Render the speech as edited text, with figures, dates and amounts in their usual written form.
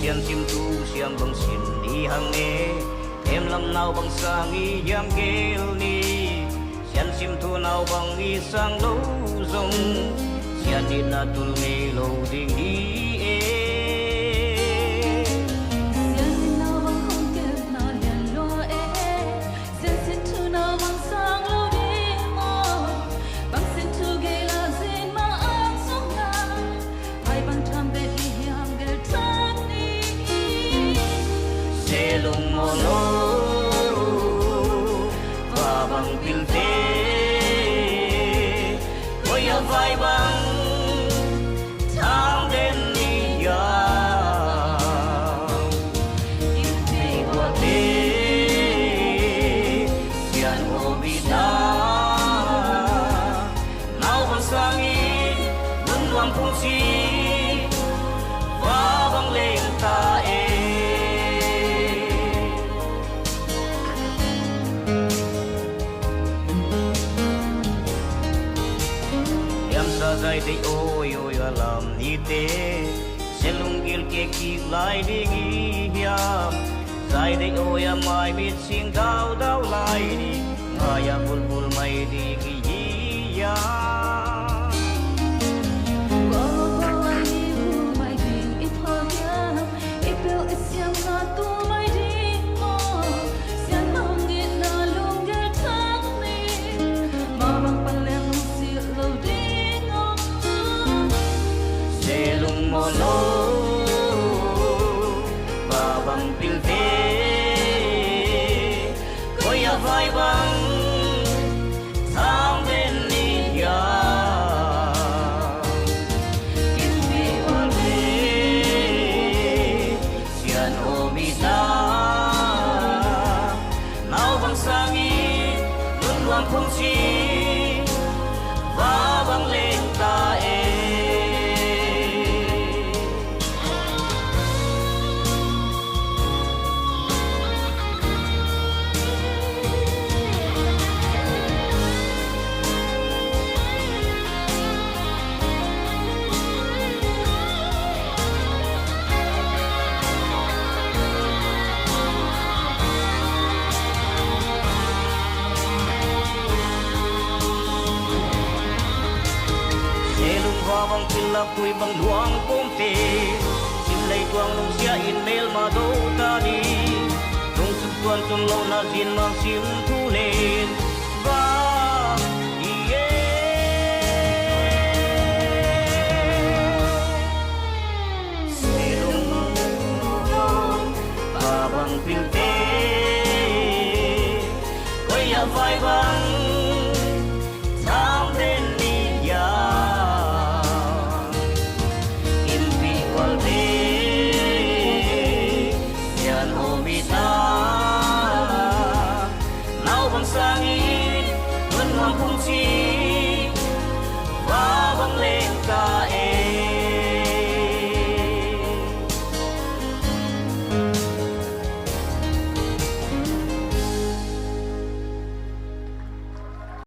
xiên sim tu xiêm bằng xiên đi hàng nghe em lâm nào bằng sang y giang kêu ni xiên sim tu nào bằng y sang lâu rong xiên đi na tu nghe lâu ding đi lung mono và bằng pil thế ôi ya vai bằng tháng đến đi ya đi qua thế gian hồ bị na nào bằng sang y luôn loang không chi và bằng lên ta dài đây ôi ôi làm ni tê sẽ lung gil ke ki lai đi nghi hiam dài đây ôi mai mit sing đau đau lai đi ngaya bul bul mai đi ki ya mono và bằng pil thế ôi ya vai bằng tháng bên đi ya kim đi qua thế xian omita nào bằng sang y luôn loang không chi và bằng lên ta bằng pil la kui bằng luang kom te sim lei tuang lung sia in mail ma do ta đi tung su tuan tung lo na zin mang sim thu len